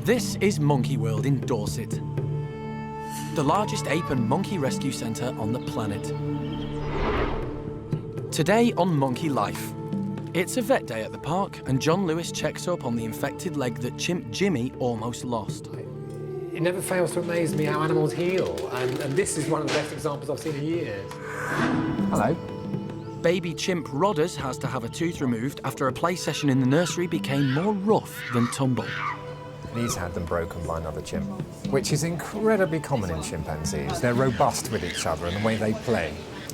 This is Monkey World in Dorset, the largest ape and monkey rescue centre on the planet. Today on Monkey Life, it's a vet day at the park and John Lewis checks up on the infected leg that Chimp Jimmy almost lost. It never fails to amaze me how animals heal, and this is one of the best examples I've seen in years. Hello. Baby Chimp Rodders has to have a tooth removed after a play session in the nursery became more rough than tumble. He's had them broken by another chimp, which is incredibly common in chimpanzees. They're robust with each other in the way they play,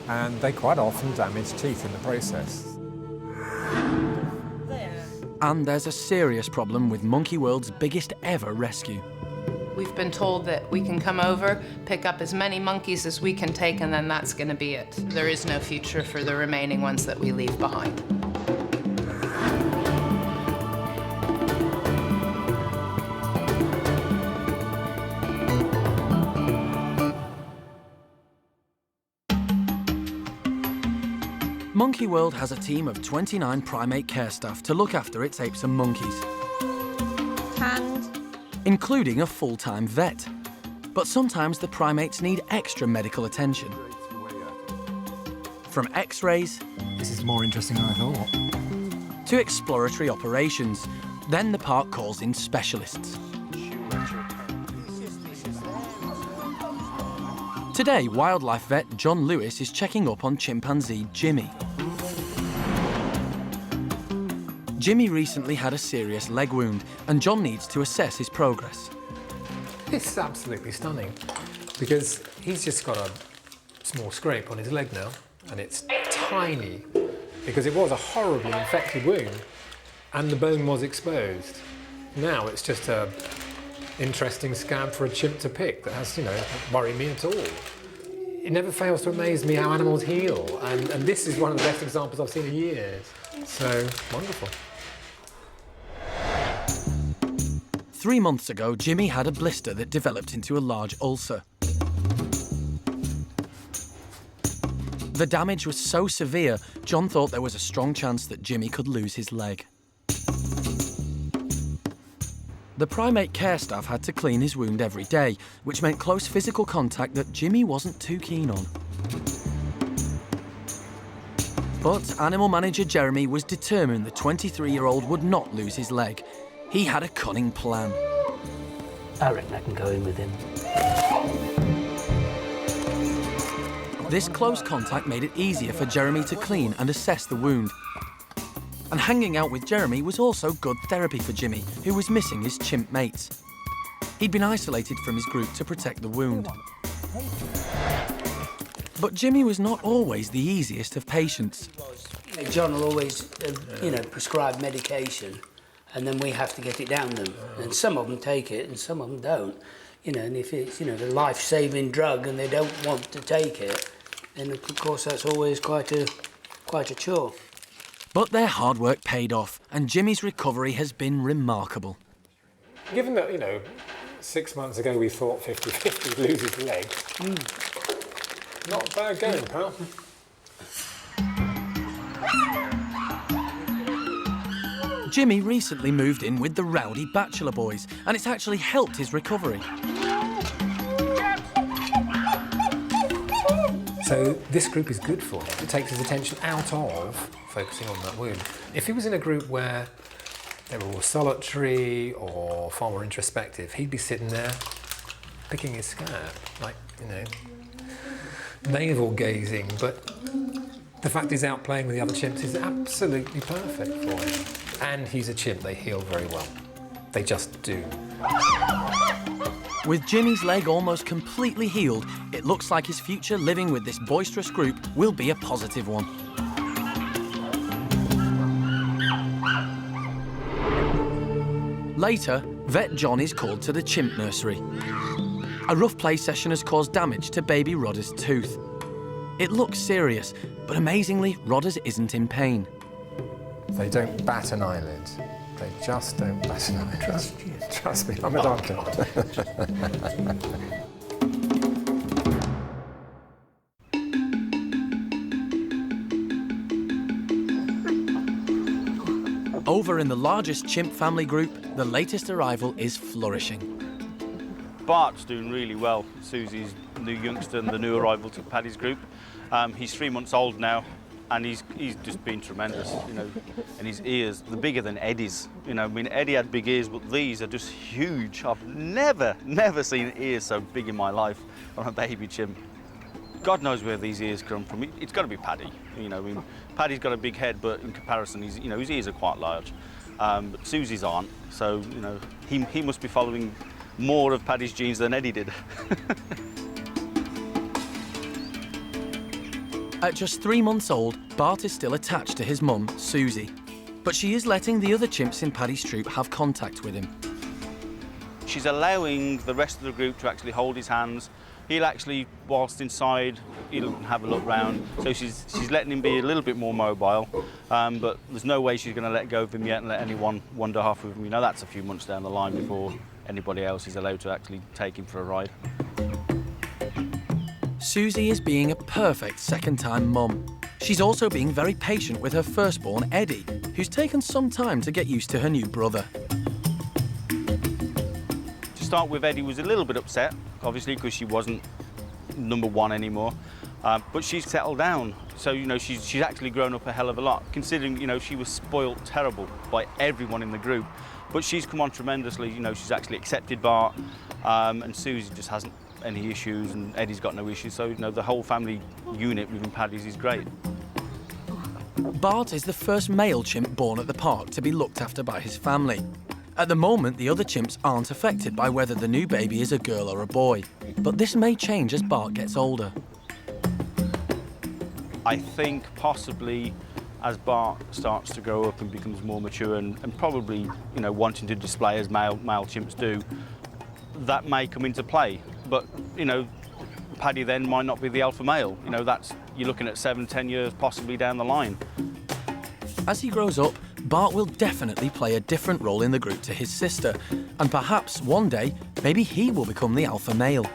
and they quite often damage teeth in the process. And there's a serious problem with Monkey World's biggest ever rescue. We've been told that we can come over, pick up as many monkeys as we can take, and then that's going to be it. There is no future for the remaining ones that we leave behind. Monkey World has a team of 29 primate care staff to look after its apes and monkeys, including a full-time vet. But sometimes the primates need extra medical attention. From x-rays... This is more interesting than I thought. ...to exploratory operations. Then the park calls in specialists. Today, wildlife vet John Lewis is checking up on chimpanzee Jimmy. Jimmy recently had a serious leg wound, and John needs to assess his progress. This is absolutely stunning, because he's just got a small scrape on his leg now, and it's tiny, because it was a horribly infected wound, and the bone was exposed. Now it's just a interesting scab for a chimp to pick that has, doesn't worry me at all. It never fails to amaze me how animals heal, and this is one of the best examples I've seen in years. So, wonderful. 3 months ago, Jimmy had a blister that developed into a large ulcer. The damage was so severe, John thought there was a strong chance that Jimmy could lose his leg. The primate care staff had to clean his wound every day, which meant close physical contact that Jimmy wasn't too keen on. But animal manager Jeremy was determined the 23-year-old would not lose his leg. He had a cunning plan. I reckon I can go in with him. This close contact made it easier for Jeremy to clean and assess the wound. And hanging out with Jeremy was also good therapy for Jimmy, who was missing his chimp mates. He'd been isolated from his group to protect the wound. But Jimmy was not always the easiest of patients. John will always, prescribe medication, and then we have to get it down them. And some of them take it, and some of them don't. And if it's, a life-saving drug and they don't want to take it, then of course that's always quite a chore. But their hard work paid off, and Jimmy's recovery has been remarkable. Given that, 6 months ago we thought 50-50 would lose his leg, not bad going, pal. Jimmy recently moved in with the rowdy Bachelor boys, and it's actually helped his recovery. So this group is good for him. It takes his attention out of focusing on that wound. If he was in a group where they were all solitary or far more introspective, he'd be sitting there picking his scab, navel gazing, but the fact he's out playing with the other chimps is absolutely perfect for him. And he's a chimp, they heal very well. They just do. With Jimmy's leg almost completely healed, it looks like his future living with this boisterous group will be a positive one. Later, vet John is called to the chimp nursery. A rough play session has caused damage to baby Rodder's tooth. It looks serious, but amazingly, Rodders isn't in pain. They don't bat an eyelid. They just don't bat an eyelid. Trust me, I'm a doctor. Over in the largest chimp family group, the latest arrival is flourishing. Bart's doing really well. Susie's new youngster and the new arrival to Paddy's group. He's 3 months old now, and he's just been tremendous, you know. And his ears, they're bigger than Eddie's. You know, I mean, Eddie had big ears, but these are just huge. I've never seen ears so big in my life on a baby chimp. God knows where these ears come from. It's got to be Paddy. You know, I mean, Paddy's got a big head, but in comparison, his ears are quite large. But Susie's aren't. So, you know, he must be following more of Paddy's genes than Eddie did. At just 3 months old, Bart is still attached to his mum, Susie. But she is letting the other chimps in Paddy's troop have contact with him. She's allowing the rest of the group to actually hold his hands. He'll actually, whilst inside, he'll have a look round. So she's letting him be a little bit more mobile, but there's no way she's going to let go of him yet and let anyone wander off with him. You know, that's a few months down the line before anybody else is allowed to actually take him for a ride. Susie is being a perfect second-time mum. She's also being very patient with her firstborn, Eddie, who's taken some time to get used to her new brother. To start with, Eddie was a little bit upset, obviously, because she wasn't number one anymore. But she's settled down. So, you know, she's actually grown up a hell of a lot, considering, you know, she was spoilt terrible by everyone in the group. But she's come on tremendously. You know, she's actually accepted Bart, and Susie just hasn't any issues, and Eddie's got no issues. So, you know, the whole family unit within Paddy's is great. Bart is the first male chimp born at the park to be looked after by his family. At the moment, the other chimps aren't affected by whether the new baby is a girl or a boy. But this may change as Bart gets older. I think possibly as Bart starts to grow up and becomes more mature and probably, you know, wanting to display as male chimps do, that may come into play. But, you know, Paddy then might not be the alpha male. You know, you're looking at 7-10 years possibly down the line. As he grows up, Bart will definitely play a different role in the group to his sister, and perhaps one day, maybe he will become the alpha male.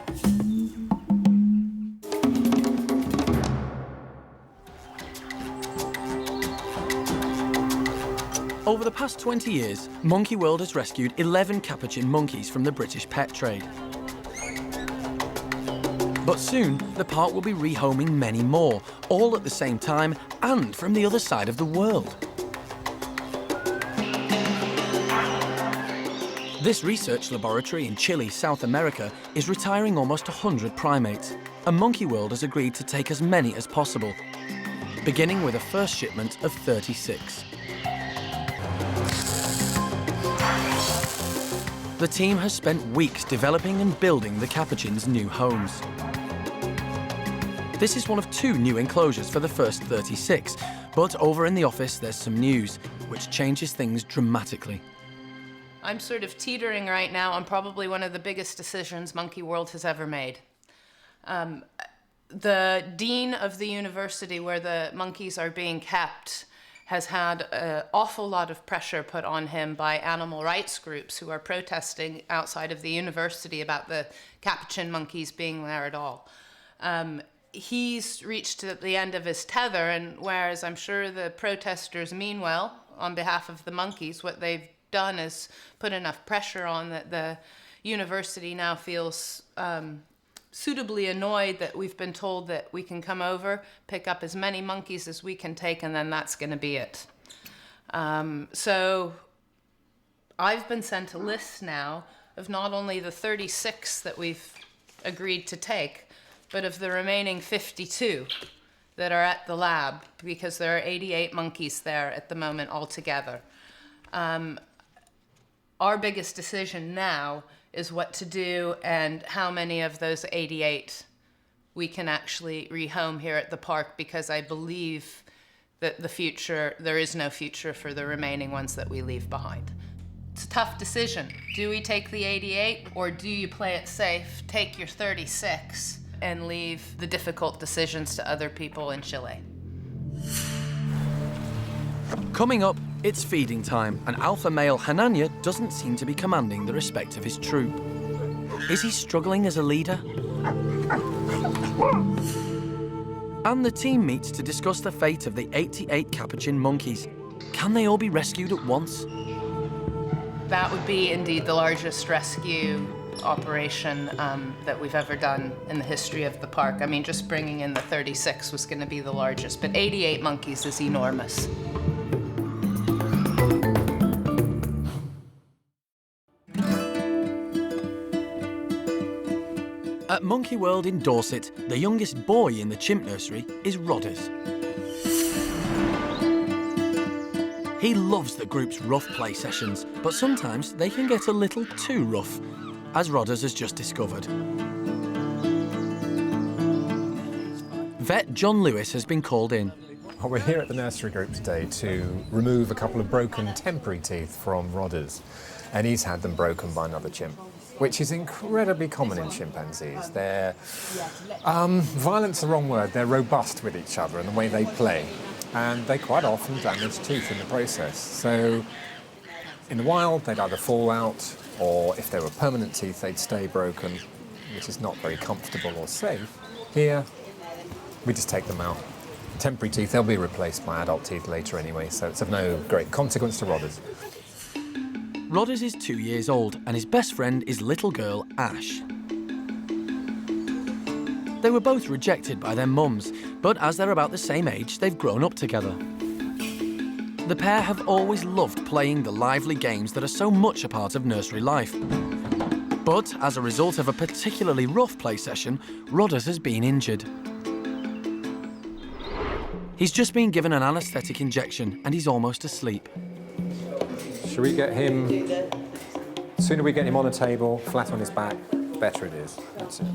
Over the past 20 years, Monkey World has rescued 11 capuchin monkeys from the British pet trade. But soon, the park will be rehoming many more, all at the same time and from the other side of the world. This research laboratory in Chile, South America, is retiring almost 100 primates, and Monkey World has agreed to take as many as possible, beginning with a first shipment of 36. The team has spent weeks developing and building the capuchins' new homes. This is one of 2 new enclosures for the first 36, but over in the office there's some news, which changes things dramatically. I'm sort of teetering right now on probably one of the biggest decisions Monkey World has ever made. The dean of the university where the monkeys are being kept has had an awful lot of pressure put on him by animal rights groups who are protesting outside of the university about the capuchin monkeys being there at all. He's reached the end of his tether, and whereas I'm sure the protesters mean well on behalf of the monkeys, what they've done is put enough pressure on that the university now feels suitably annoyed that we've been told that we can come over, pick up as many monkeys as we can take, and then that's going to be it. So I've been sent a list now of not only the 36 that we've agreed to take, but of the remaining 52 that are at the lab, because there are 88 monkeys there at the moment altogether. Our biggest decision now is what to do and how many of those 88 we can actually rehome here at the park, because I believe that there is no future for the remaining ones that we leave behind. It's a tough decision. Do we take the 88, or do you play it safe, take your 36, and leave the difficult decisions to other people in Chile? Coming up, it's feeding time, and alpha male Hananya doesn't seem to be commanding the respect of his troop. Is he struggling as a leader? And the team meets to discuss the fate of the 88 capuchin monkeys. Can they all be rescued at once? That would be indeed the largest rescue operation that we've ever done in the history of the park. I mean, just bringing in the 36 was going to be the largest, but 88 monkeys is enormous. At Monkey World in Dorset, the youngest boy in the chimp nursery is Rodders. He loves the group's rough play sessions, but sometimes they can get a little too rough, as Rodders has just discovered. Vet John Lewis has been called in. Well, we're here at the nursery group today to remove a couple of broken temporary teeth from Rodders, and he's had them broken by another chimp, which is incredibly common in chimpanzees. They're, violent's the wrong word, they're robust with each other and the way they play, and they quite often damage teeth in the process. So in the wild, they'd either fall out, or if they were permanent teeth, they'd stay broken, which is not very comfortable or safe. Here, we just take them out. Temporary teeth, they'll be replaced by adult teeth later anyway, so it's of no great consequence to Rodders. Rodders is 2 years old, and his best friend is little girl Ash. They were both rejected by their mums, but as they're about the same age, they've grown up together. The pair have always loved playing the lively games that are so much a part of nursery life. But as a result of a particularly rough play session, Rodders has been injured. He's just been given an anaesthetic injection and he's almost asleep. Should we get him, the sooner we get him on a table, flat on his back, better it is. That's it.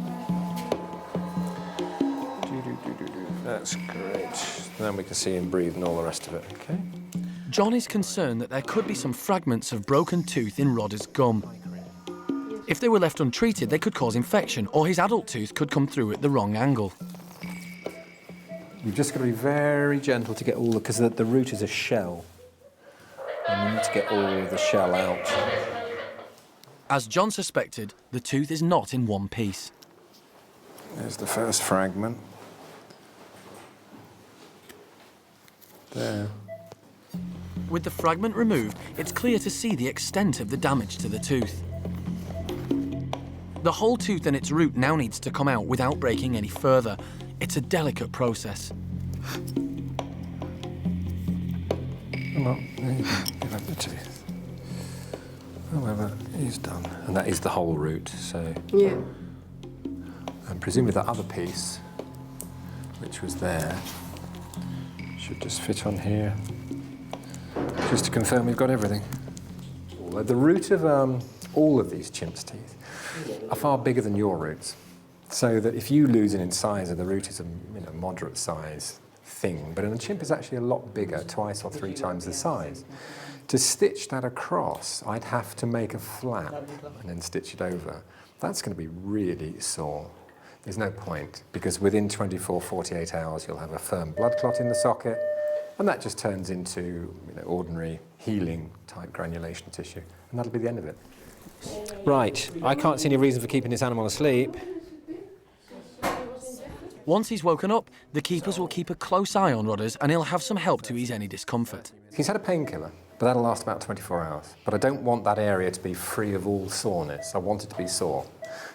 That's great. Then we can see him breathe and all the rest of it, okay? John is concerned that there could be some fragments of broken tooth in Rodders' gum. If they were left untreated, they could cause infection, or his adult tooth could come through at the wrong angle. You've just got to be very gentle to get all the, because the root is a shell. And you need to get all of the shell out. As John suspected, the tooth is not in one piece. There's the first fragment. There. With the fragment removed, it's clear to see the extent of the damage to the tooth. The whole tooth and its root now needs to come out without breaking any further. It's a delicate process. Well, there you go. You have the tooth. However, he's done. And that is the whole root, so... Yeah. And presumably that other piece, which was there, should just fit on here. Just to confirm we've got everything. The root of all of these chimps' teeth are far bigger than your roots. So that if you lose an incisor, the root is a moderate size thing, but in a chimp it's actually a lot bigger, 2 or 3 times the size. To stitch that across, I'd have to make a flap and then stitch it over. That's going to be really sore. There's no point, because within 24, 48 hours you'll have a firm blood clot in the socket, and that just turns into ordinary healing type granulation tissue, and that'll be the end of it. Right, I can't see any reason for keeping this animal asleep. Once he's woken up, the keepers will keep a close eye on Rodders and he'll have some help to ease any discomfort. He's had a painkiller, but that'll last about 24 hours. But I don't want that area to be free of all soreness. I want it to be sore,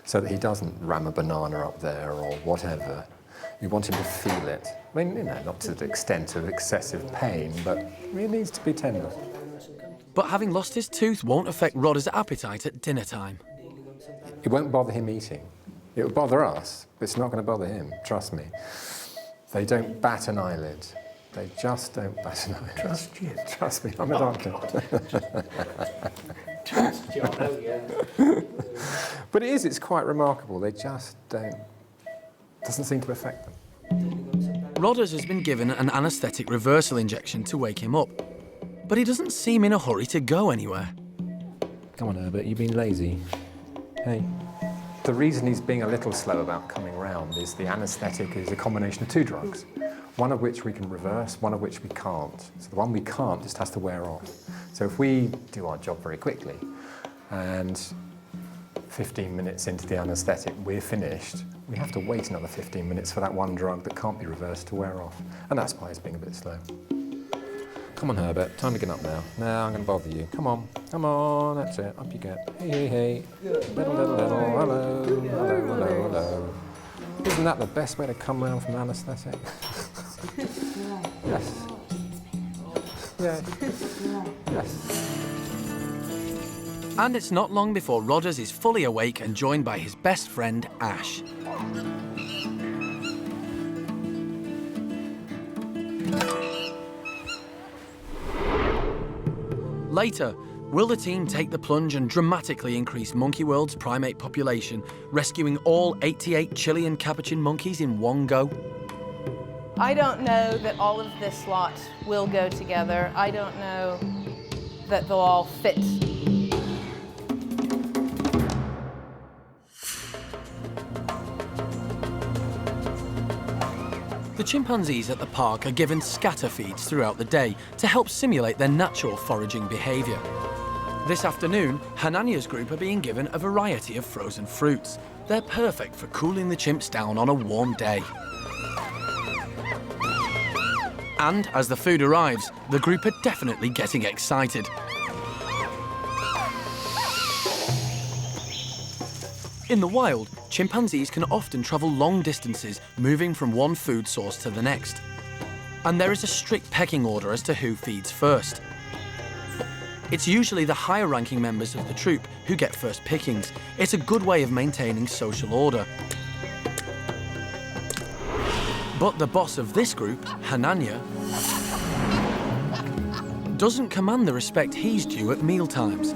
so that he doesn't ram a banana up there or whatever. We want him to feel it. I mean, not to the extent of excessive pain, but it needs to be tender. But having lost his tooth won't affect Rodders' appetite at dinner time. It won't bother him eating. It will bother us, but it's not going to bother him, trust me. They don't bat an eyelid. They just don't bat an eyelid. Trust you? Trust me, I'm a doctor. Trust John, oh yeah. But it's quite remarkable. They just don't, doesn't seem to affect them. Rodders has been given an anaesthetic reversal injection to wake him up, but he doesn't seem in a hurry to go anywhere. Come on, Herbert, you've been lazy. Hey. The reason he's being a little slow about coming round is the anaesthetic is a combination of 2 drugs, one of which we can reverse, one of which we can't. So the one we can't just has to wear off. So if we do our job very quickly and 15 minutes into the anaesthetic we're finished, we have to wait another 15 minutes for that one drug that can't be reversed to wear off. And that's why he's being a bit slow. Come on, Herbert, time to get up now. Now I'm going to bother you. Come on, that's it, up you get. Hey. Little, hello. Isn't that the best way to come round from anaesthetic? Yes. Yeah. Yes. And it's not long before Rodders is fully awake and joined by his best friend, Ash. Later, will the team take the plunge and dramatically increase Monkey World's primate population, rescuing all 88 Chilean capuchin monkeys in one go? I don't know that all of this lot will go together. I don't know that they'll all fit. The chimpanzees at the park are given scatter feeds throughout the day to help simulate their natural foraging behaviour. This afternoon, Hananya's group are being given a variety of frozen fruits. They're perfect for cooling the chimps down on a warm day. And as the food arrives, the group are definitely getting excited. In the wild, chimpanzees can often travel long distances, moving from one food source to the next. And there is a strict pecking order as to who feeds first. It's usually the higher-ranking members of the troop who get first pickings. It's a good way of maintaining social order. But the boss of this group, Hananya, doesn't command the respect he's due at mealtimes.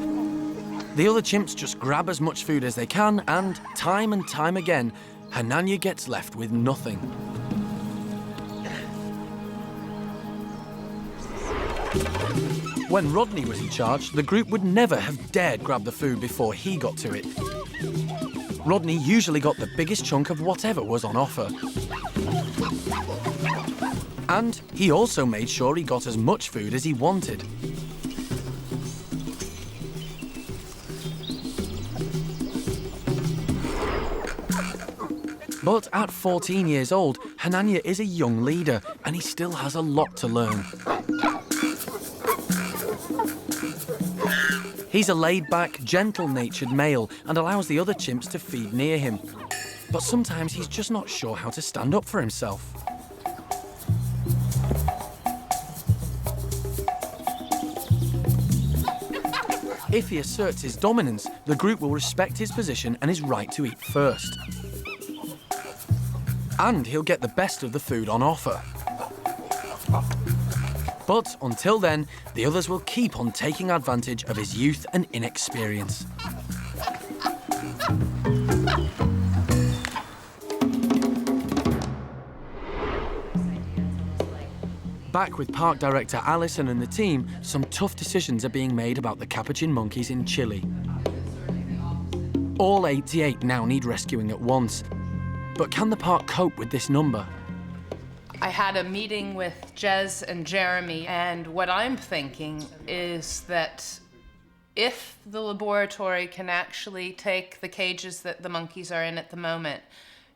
The other chimps just grab as much food as they can, and time again, Hananya gets left with nothing. When Rodney was in charge, the group would never have dared grab the food before he got to it. Rodney usually got the biggest chunk of whatever was on offer. And he also made sure he got as much food as he wanted. But at 14 years old, Hananya is a young leader, and he still has a lot to learn. He's a laid-back, gentle-natured male and allows the other chimps to feed near him. But sometimes he's just not sure how to stand up for himself. If he asserts his dominance, the group will respect his position and his right to eat first. And he'll get the best of the food on offer. But until then, the others will keep on taking advantage of his youth and inexperience. Back with park director Alison and the team, some tough decisions are being made about the capuchin monkeys in Chile. All 88 now need rescuing at once. But can the park cope with this number? I had a meeting with Jez and Jeremy, and what I'm thinking is that if the laboratory can actually take the cages that the monkeys are in at the moment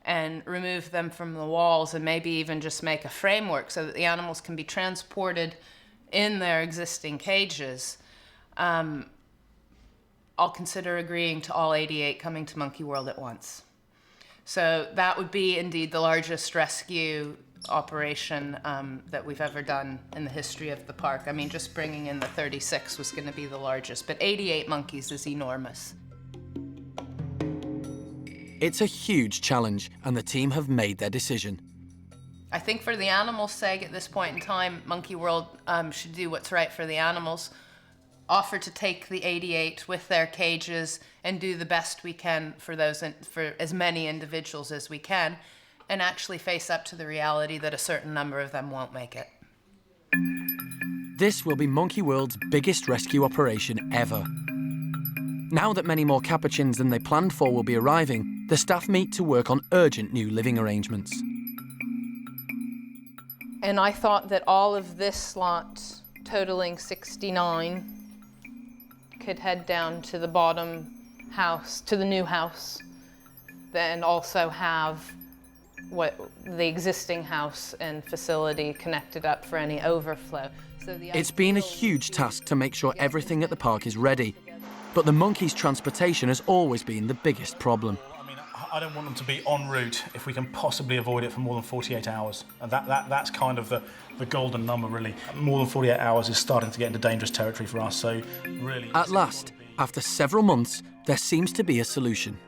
and remove them from the walls and maybe even just make a framework so that the animals can be transported in their existing cages, I'll consider agreeing to all 88 coming to Monkey World at once. So that would be indeed the largest rescue operation that we've ever done in the history of the park. I mean, just bringing in the 36 was going to be the largest, but 88 monkeys is enormous. It's a huge challenge, and the team have made their decision. I think for the animals' sake at this point in time, Monkey World should do what's right for the animals, offer to take the 88 with their cages and do the best we can for as many individuals as we can, and actually face up to the reality that a certain number of them won't make it. This will be Monkey World's biggest rescue operation ever. Now that many more capuchins than they planned for will be arriving, the staff meet to work on urgent new living arrangements. And I thought that all of this lot, totaling 69, could head down to the bottom house, to the new house, then also have what the existing house and facility connected up for any overflow. So It's been a huge task to make sure everything at the park is ready. But the monkeys' transportation has always been the biggest problem. I mean, I don't want them to be en route if we can possibly avoid it for more than 48 hours. And that's kind of the golden number, really. More than 48 hours is starting to get into dangerous territory for us, so really... At last, after several months, there seems to be a solution.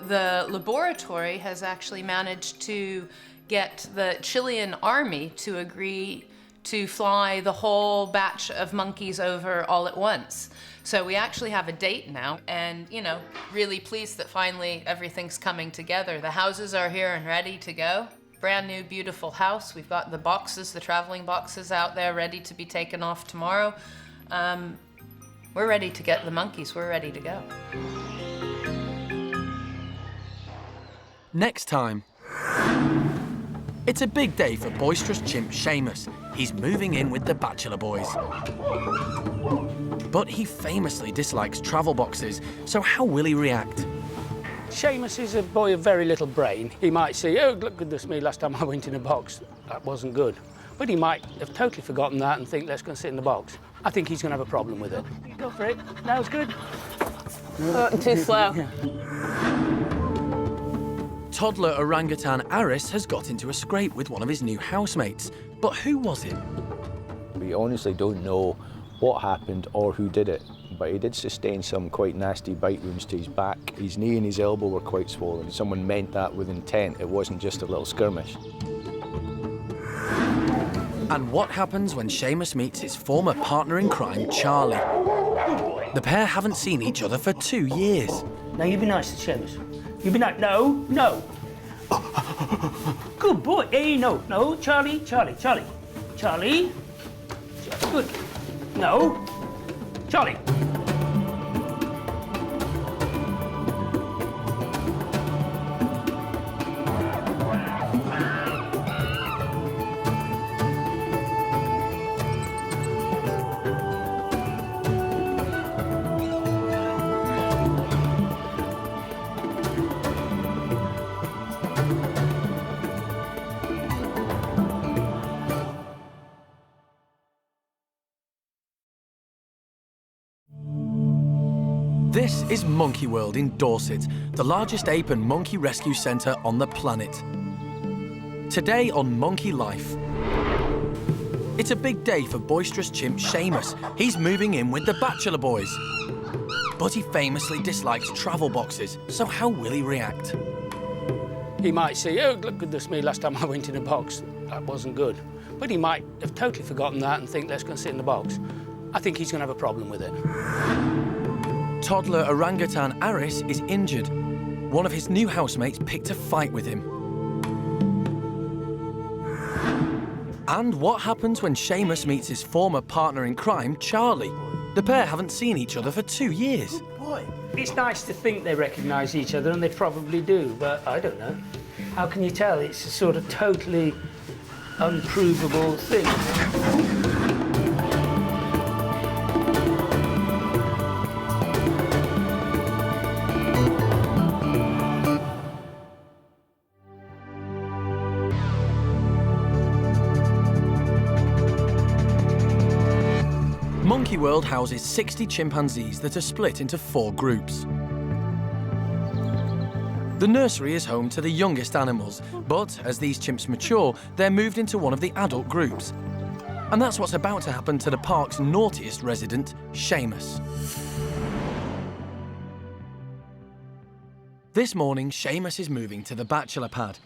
The laboratory has actually managed to get the Chilean army to agree to fly the whole batch of monkeys over all at once. So we actually have a date now, and, you know, really pleased that finally everything's coming together. The houses are here and ready to go. Brand new, beautiful house. We've got the boxes, the traveling boxes out there ready to be taken off tomorrow. We're ready to get the monkeys. We're ready to go. Next time. It's a big day for boisterous chimp Sheamus. He's moving in with the Bachelor boys. But he famously dislikes travel boxes, so how will he react? Seamus is a boy of very little brain. He might say, oh, look, goodness me, last time I went in a box, that wasn't good. But he might have totally forgotten that and think, let's go and sit in the box. I think he's going to have a problem with it. Go for it. That was good. Too slow. Yeah. Toddler orangutan Aris has got into a scrape with one of his new housemates. But who was it? We honestly don't know what happened or who did it, but he did sustain some quite nasty bite wounds to his back. His knee and his elbow were quite swollen. Someone meant that with intent. It wasn't just a little skirmish. And what happens when Sheamus meets his former partner in crime, Charli? The pair haven't seen each other for 2 years. Now, you be nice to Seamus. You be nice. No, no. Good boy. Hey, no, no. Charlie. Good. No. Charlie. This is Monkey World in Dorset, the largest ape and monkey rescue centre on the planet. Today on Monkey Life. It's a big day for boisterous chimp Sheamus. He's moving in with the Bachelor boys. But he famously dislikes travel boxes, so how will he react? He might say, oh, look, goodness me, last time I went in a box, that wasn't good. But he might have totally forgotten that and think, let's go and sit in the box. I think he's going to have a problem with it. Toddler orangutan Aris is injured. One of his new housemates picked a fight with him. And what happens when Sheamus meets his former partner in crime, Charli? The pair haven't seen each other for 2 years. Boy, it's nice to think they recognise each other, and they probably do, but I don't know. How can you tell? It's a sort of totally unprovable thing. Monkey World houses 60 chimpanzees that are split into 4 groups. The nursery is home to the youngest animals, but as these chimps mature, they're moved into one of the adult groups. And that's what's about to happen to the park's naughtiest resident, Sheamus. This morning, Sheamus is moving to the Bachelor pad.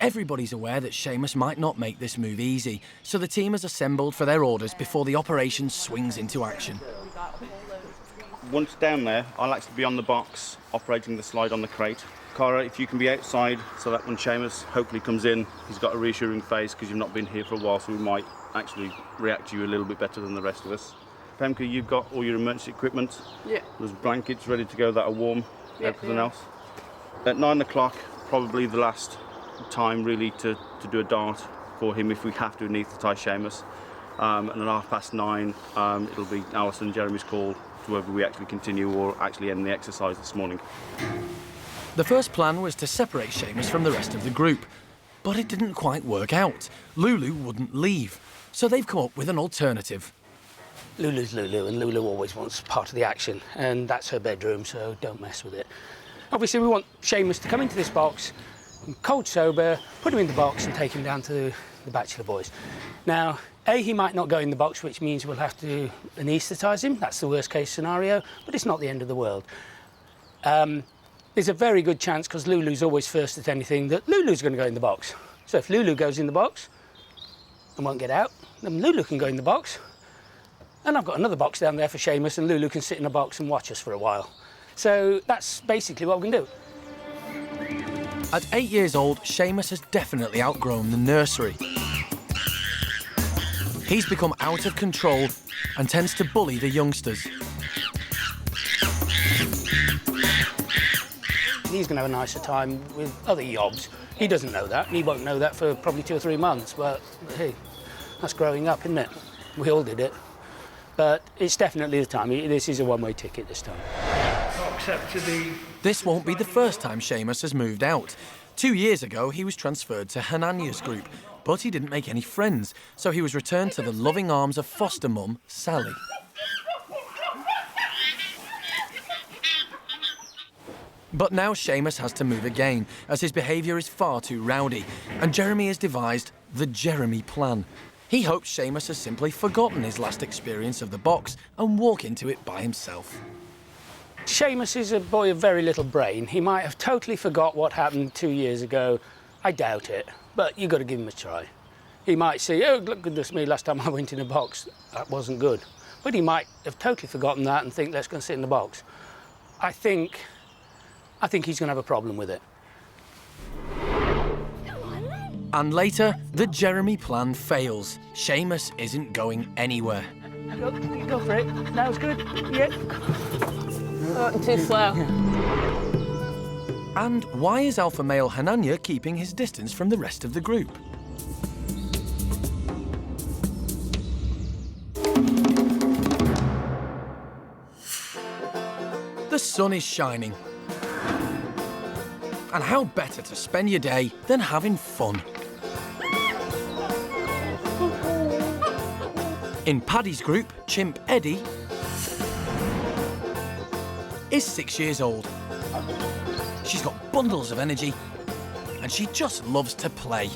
Everybody's aware that Sheamus might not make this move easy, so the team has assembled for their orders before the operation swings into action. Once down there, I'll actually be on the box, operating the slide on the crate. Cara, if you can be outside, so that when Sheamus hopefully comes in, he's got a reassuring face because you've not been here for a while, so we might actually react to you a little bit better than the rest of us. Pemka, you've got all your emergency equipment. Yeah. There's blankets ready to go that are warm, Yeah, everything yeah. else. At 9 o'clock, probably the last time really to do a dart for him if we have to anaesthetise Sheamus. And at 9:30, it'll be Alison and Jeremy's call to whether we actually continue or actually end the exercise this morning. The first plan was to separate Sheamus from the rest of the group, but it didn't quite work out. Lulu wouldn't leave, so they've come up with an alternative. Lulu's Lulu, and Lulu always wants part of the action, and that's her bedroom, so don't mess with it. Obviously, we want Sheamus to come into this box, cold sober, put him in the box and take him down to the Bachelor boys. Now, he might not go in the box, which means we'll have to anaesthetise him. That's the worst case scenario, but it's not the end of the world. There's a very good chance, because Lulu's always first at anything, that Lulu's going to go in the box. So if Lulu goes in the box and won't get out, then Lulu can go in the box. And I've got another box down there for Sheamus, and Lulu can sit in a box and watch us for a while. So that's basically what we can do. At 8 years old, Sheamus has definitely outgrown the nursery. He's become out of control and tends to bully the youngsters. He's going to have a nicer time with other yobs. He doesn't know that, and he won't know that for probably 2 or 3 months, but hey, that's growing up, isn't it? We all did it. But it's definitely the time. This is a one-way ticket this time. This won't be the first time Sheamus has moved out. 2 years ago, he was transferred to Hananya's group, but he didn't make any friends, so he was returned to the loving arms of foster mum, Sally. But now Sheamus has to move again, as his behaviour is far too rowdy, and Jeremy has devised the Jeremy plan. He hopes Sheamus has simply forgotten his last experience of the box and walk into it by himself. Sheamus is a boy of very little brain. He might have totally forgot what happened 2 years ago. I doubt it, but you've got to give him a try. He might say, oh, look, goodness me, last time I went in a box, that wasn't good. But he might have totally forgotten that and think, let's go and sit in the box. I think he's going to have a problem with it. And later, the Jeremy plan fails. Sheamus isn't going anywhere. Go for it. That was good. Yeah. Oh, too slow. And why is alpha male Hananya keeping his distance from the rest of the group? The sun is shining. And how better to spend your day than having fun? In Paddy's group, Chimp Eddie is 6 years old. She's got bundles of energy and she just loves to play.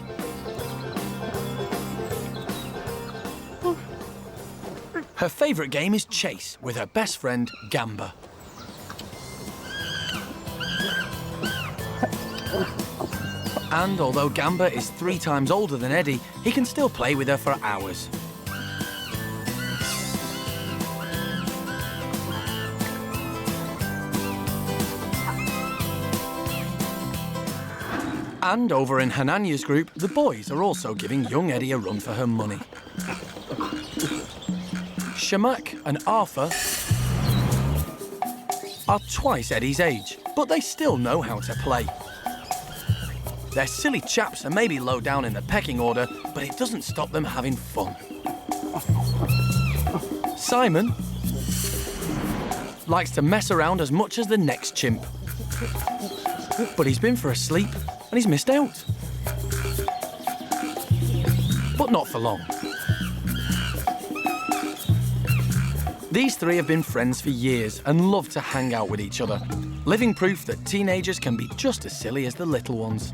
Her favourite game is chase with her best friend, Gamba. And although Gamba is 3 times older than Eddie, he can still play with her for hours. And over in Hananya's group, the boys are also giving young Eddie a run for her money. Shamak and Arthur are twice Eddie's age, but they still know how to play. They're silly chaps and maybe low down in the pecking order, but it doesn't stop them having fun. Simon likes to mess around as much as the next chimp. But he's been for a sleep and he's missed out. But not for long. These 3 have been friends for years and love to hang out with each other, living proof that teenagers can be just as silly as the little ones.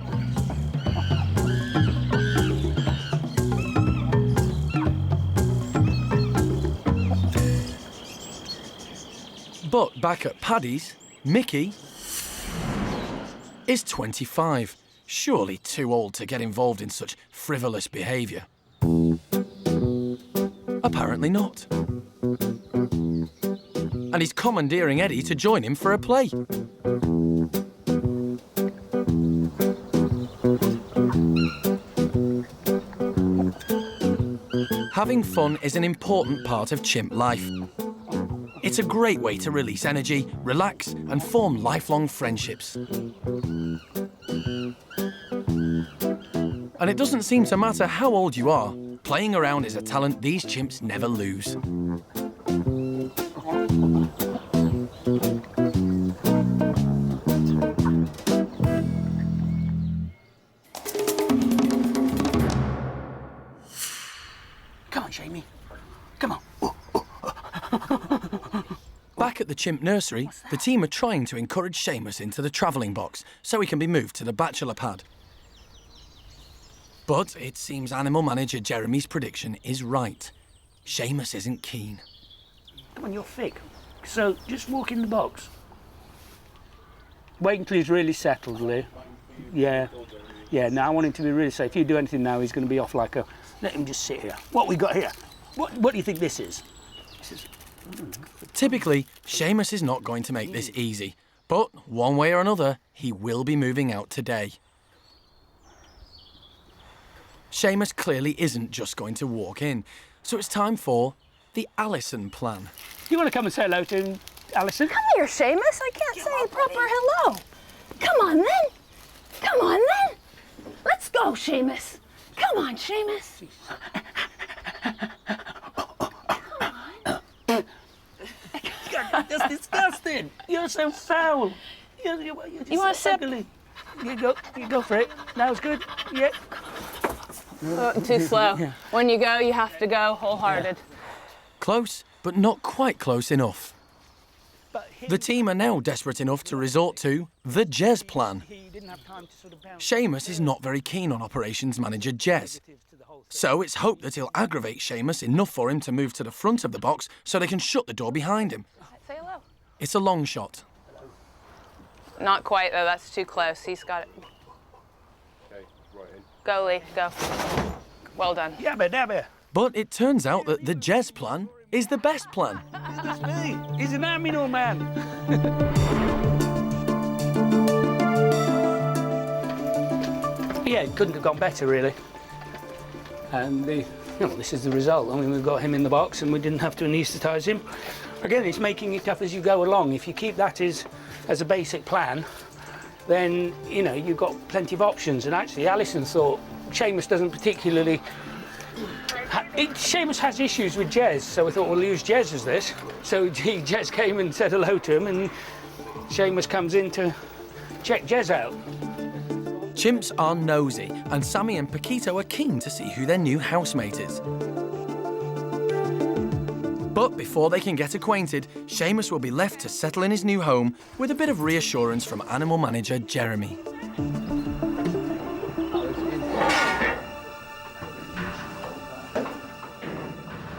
But back at Paddy's, Mickey is 25. Surely too old to get involved in such frivolous behaviour. Apparently not. And he's commandeering Eddie to join him for a play. Having fun is an important part of chimp life. It's a great way to release energy, relax, and form lifelong friendships. And it doesn't seem to matter how old you are, playing around is a talent these chimps never lose. chimp nursery, the team are trying to encourage Sheamus into the travelling box so he can be moved to the Bachelor pad. But it seems animal manager Jeremy's prediction is right. Sheamus isn't keen. Come on, you're thick. So just walk in the box. Wait until he's really settled, Lee. Yeah. Yeah, now I want him to be really safe. If you do anything now, he's going to be off like a... Let him just sit here. What we got here? What do you think this is? This is... Typically, Sheamus is not going to make this easy. But one way or another, he will be moving out today. Sheamus clearly isn't just going to walk in. So it's time for the Alison plan. You want to come and say hello to him, Alison? Come here, Seamus. I can't say a proper hello. Come on, then. Come on, then. Let's go, Sheamus. Come on, Sheamus. That's disgusting. You're so foul. You're You want to sip? ugly. You go for it. Now it's good. Yeah. Too slow. When you go, you have to go wholehearted. Close, but not quite close enough. The team are now desperate enough to resort to the Jez plan. Sheamus is not very keen on operations manager Jez. So it's hoped that he'll aggravate Sheamus enough for him to move to the front of the box so they can shut the door behind him. Say hello. It's a long shot. Not quite, though. That's too close. He's got it. Okay, right in. Go, Lee. Go. Well done. Yabba dabba. But it turns out that the Jez plan is the best plan. That's me. He's an aminal man. Yeah, it couldn't have gone better, really. And this is the result. I mean, we've got him in the box and we didn't have to anaesthetise him. Again, it's making it tough as you go along. If you keep that as a basic plan, then, you know, you've got plenty of options. And actually, Alison thought Sheamus doesn't particularly... Sheamus has issues with Jez, so we thought we'll use Jez as this. So Jez came and said hello to him, and Sheamus comes in to check Jez out. Chimps are nosy, and Sammy and Paquito are keen to see who their new housemate is. But before they can get acquainted, Sheamus will be left to settle in his new home with a bit of reassurance from animal manager Jeremy.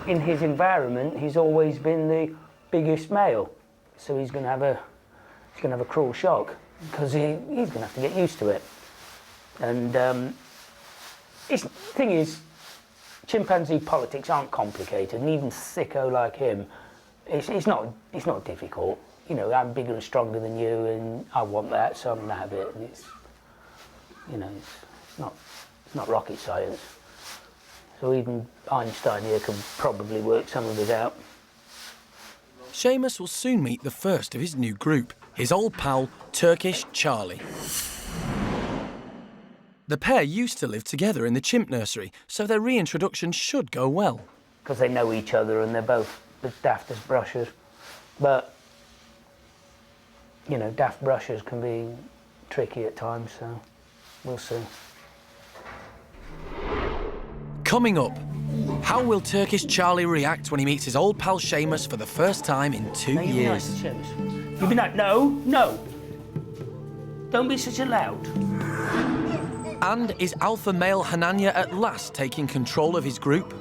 In his environment, he's always been the biggest male, so he's going to have a cruel shock because he's going to have to get used to it. And the thing is, chimpanzee politics aren't complicated, and even sicko like him, it's not difficult. You know, I'm bigger and stronger than you, and I want that, so I'm going to have it. And it's not rocket science. So even Einstein here can probably work some of it out. Sheamus will soon meet the first of his new group, his old pal, Turkish Charlie. The pair used to live together in the chimp nursery, so their reintroduction should go well. Because they know each other and they're both the daftest brushers. But, you know, daft brushers can be tricky at times, so we'll see. Coming up, how will Turkish Charlie react when he meets his old pal Sheamus for the first time in 2 Now, you years? be nice to Sheamus. You be nice. No. Don't be such a loud. And is alpha male Hananya at last taking control of his group?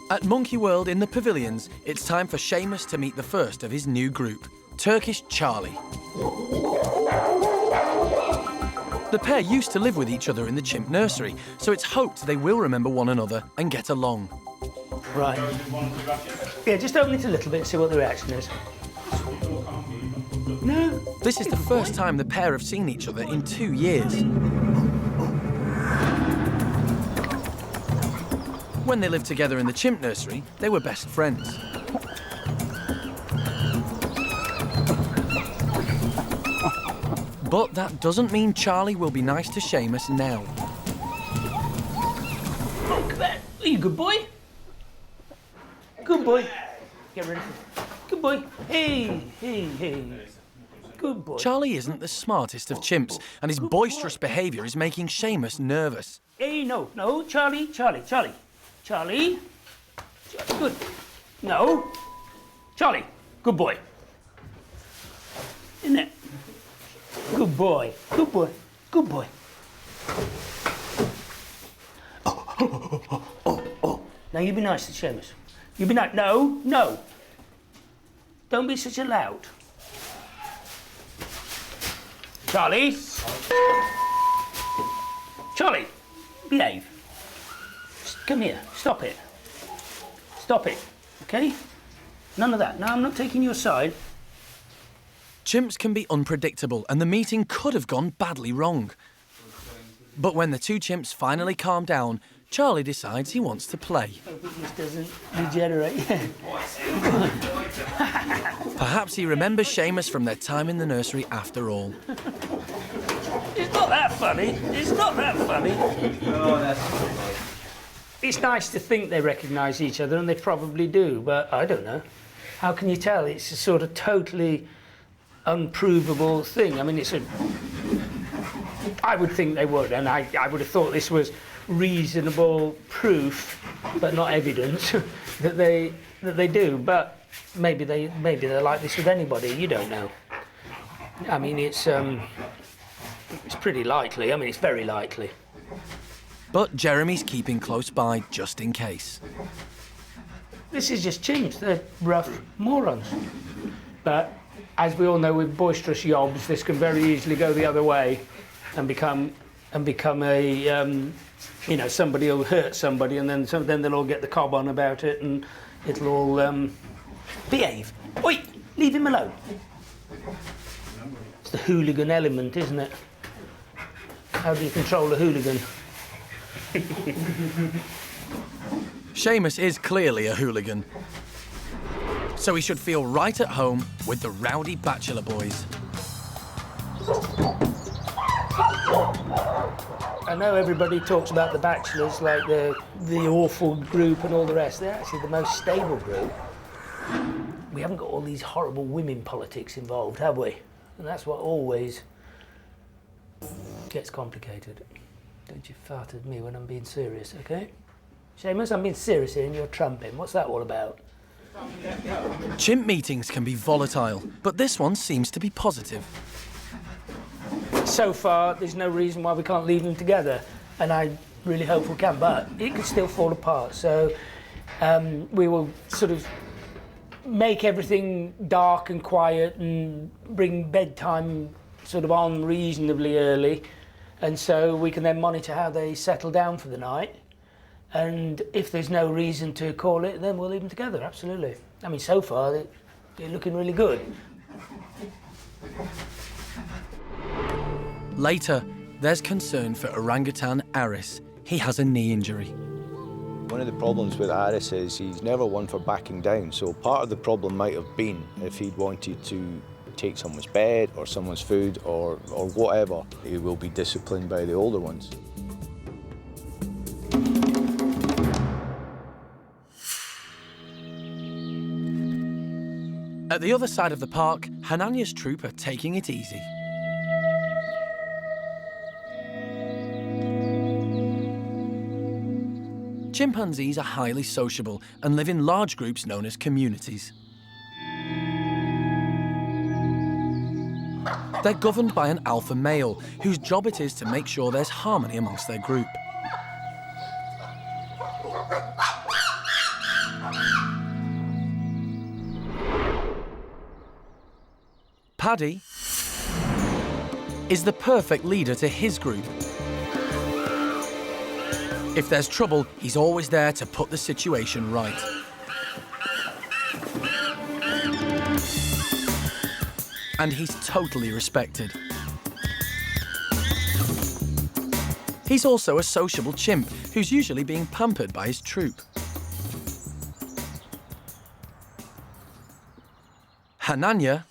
At Monkey World in the pavilions, it's time for Sheamus to meet the first of his new group, Turkish Charlie. The pair used to live with each other in the chimp nursery, so it's hoped they will remember one another and get along. Right. Yeah, just open it a little bit, see what the reaction is. No. This is the first time the pair have seen each other in 2 years. When they lived together in the chimp nursery, they were best friends. But that doesn't mean Charlie will be nice to Sheamus now. Oh, come on. Are you a good boy? Good boy. Get rid of him. Good boy. Hey. Good boy. Charlie isn't the smartest of chimps, and his boisterous behaviour is making Seamus nervous. Hey, no, Charlie. Good. No. Charlie, good boy. Isn't it? Good boy. Oh. Now you be nice to Sheamus. You be nice. No. Don't be such a loud. Charlie, behave. Come here. Stop it. Okay? None of that. No, I'm not taking your side. Chimps can be unpredictable, and the meeting could have gone badly wrong. But when the two chimps finally calm down, Charlie decides he wants to play. Hope it just doesn't degenerate. Perhaps he remembers Seamus from their time in the nursery after all. It's not that funny. Oh, that's funny. It's nice to think they recognise each other, and they probably do, but I don't know. How can you tell? It's a sort of totally unprovable thing. I mean, I would think they would, and I would have thought this was reasonable proof, but not evidence, that they do. But maybe they're like this with anybody. You don't know. I mean, it's pretty likely. I mean, it's very likely. But Jeremy's keeping close by just in case. This is just chimps. They're rough morons. But as we all know, with boisterous yobs, this can very easily go the other way and become a somebody will hurt somebody, and then they'll all get the cob on about it, and it'll all behave. Oi, leave him alone. It's the hooligan element, isn't it? How do you control a hooligan? Seamus is clearly a hooligan, so he should feel right at home with the rowdy Bachelor boys. I know everybody talks about the Bachelors like the awful group and all the rest. They're actually the most stable group. We haven't got all these horrible women politics involved, have we? And that's what always gets complicated. Don't you fart at me when I'm being serious, okay? Seamus, I'm being serious here and you're trumping. What's that all about? Chimp meetings can be volatile, but this one seems to be positive. So far, there's no reason why we can't leave them together, and I really hope we can, but it could still fall apart. So we will sort of make everything dark and quiet and bring bedtime sort of on reasonably early, and so we can then monitor how they settle down for the night. And if there's no reason to call it, then we'll leave them together, absolutely. I mean, so far, they're looking really good. Later, there's concern for orangutan Aris. He has a knee injury. One of the problems with Aris is he's never one for backing down, so part of the problem might have been if he'd wanted to take someone's bed or someone's food or whatever, he will be disciplined by the older ones. At the other side of the park, Hananya's troop are taking it easy. Chimpanzees are highly sociable and live in large groups known as communities. They're governed by an alpha male, whose job it is to make sure there's harmony amongst their group. Paddy is the perfect leader to his group. If there's trouble, he's always there to put the situation right. And he's totally respected. He's also a sociable chimp who's usually being pampered by his troop. Hananya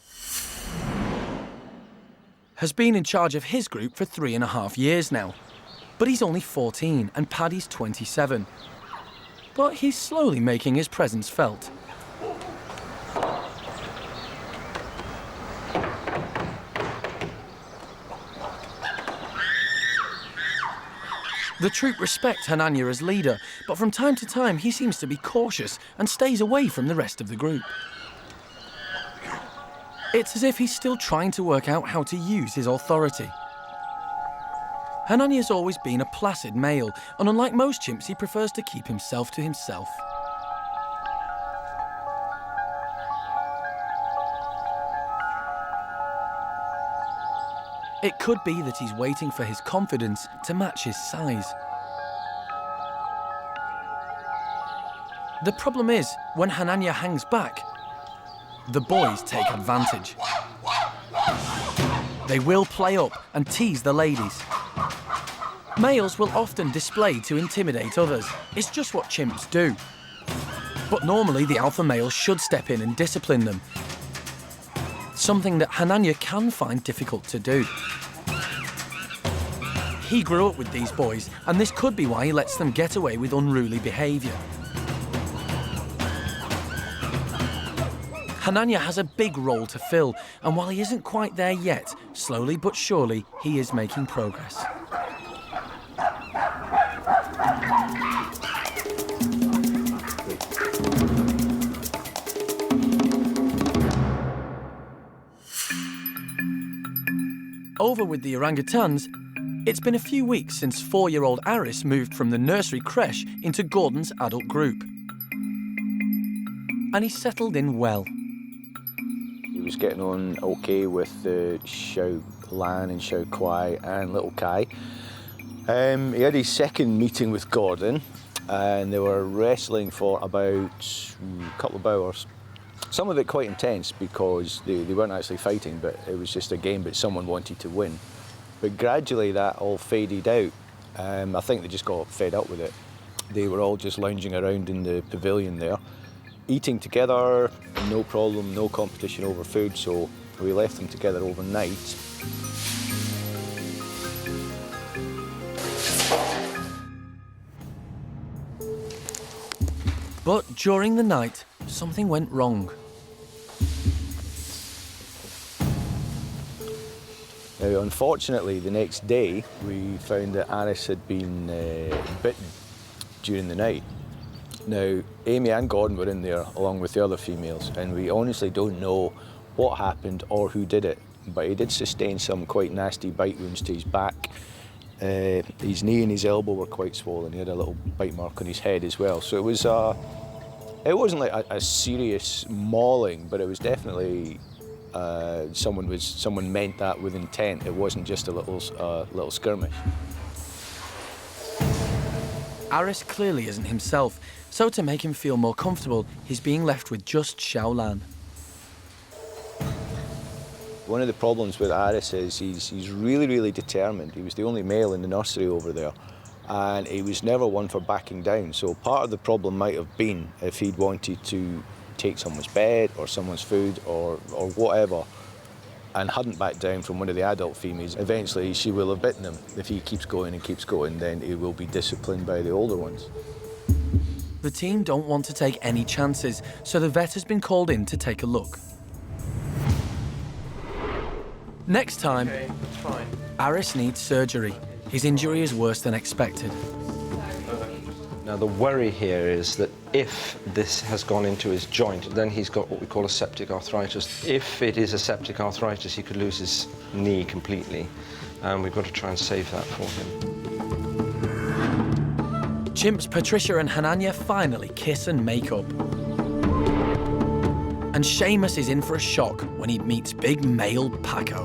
has been in charge of his group for 3.5 years now. But he's only 14 and Paddy's 27. But he's slowly making his presence felt. The troop respect Hananya as leader, but from time to time he seems to be cautious and stays away from the rest of the group. It's as if he's still trying to work out how to use his authority. Hananya's always been a placid male, and unlike most chimps, he prefers to keep himself to himself. It could be that he's waiting for his confidence to match his size. The problem is, when Hananya hangs back, the boys take advantage. They will play up and tease the ladies. Males will often display to intimidate others. It's just what chimps do. But normally the alpha male should step in and discipline them, something that Hananya can find difficult to do. He grew up with these boys, and this could be why he lets them get away with unruly behaviour. Hananya has a big role to fill, and while he isn't quite there yet, slowly but surely he is making progress. Over with the orangutans, it's been a few weeks since 4-year-old Aris moved from the nursery creche into Gordon's adult group. And he settled in well. He was getting on okay with Xiao Lan and Xiao Kuai and little Kai. He had his second meeting with Gordon, and they were wrestling for about a couple of hours. Some of it quite intense because they weren't actually fighting, but it was just a game, but someone wanted to win. But gradually that all faded out. I think they just got fed up with it. They were all just lounging around in the pavilion there, eating together, no problem, no competition over food, so we left them together overnight. But during the night, something went wrong. Now, unfortunately, the next day, we found that Aris had been bitten during the night. Now, Amy and Gordon were in there along with the other females, and we honestly don't know what happened or who did it, but he did sustain some quite nasty bite wounds to his back. His knee and his elbow were quite swollen. He had a little bite mark on his head as well. So it wasn't like a serious mauling, but it was definitely someone meant that with intent. It wasn't just a little skirmish. Aris clearly isn't himself, so to make him feel more comfortable, he's being left with just Xiao Lan. One of the problems with Aris is he's really, really determined. He was the only male in the nursery over there, and he was never one for backing down. So part of the problem might have been if he'd wanted to take someone's bed or someone's food or whatever, and hadn't backed down from one of the adult females, eventually she will have bitten him. If he keeps going and keeps going, then he will be disciplined by the older ones. The team don't want to take any chances, so the vet has been called in to take a look. Next time, Okay, it's fine. Aris needs surgery. His injury is worse than expected. Now the worry here is that if this has gone into his joint, then he's got what we call a septic arthritis. If it is a septic arthritis, he could lose his knee completely, and we've got to try and save that for him. Chimps Patricia and Hananya finally kiss and make up. And Sheamus is in for a shock when he meets big male Paco.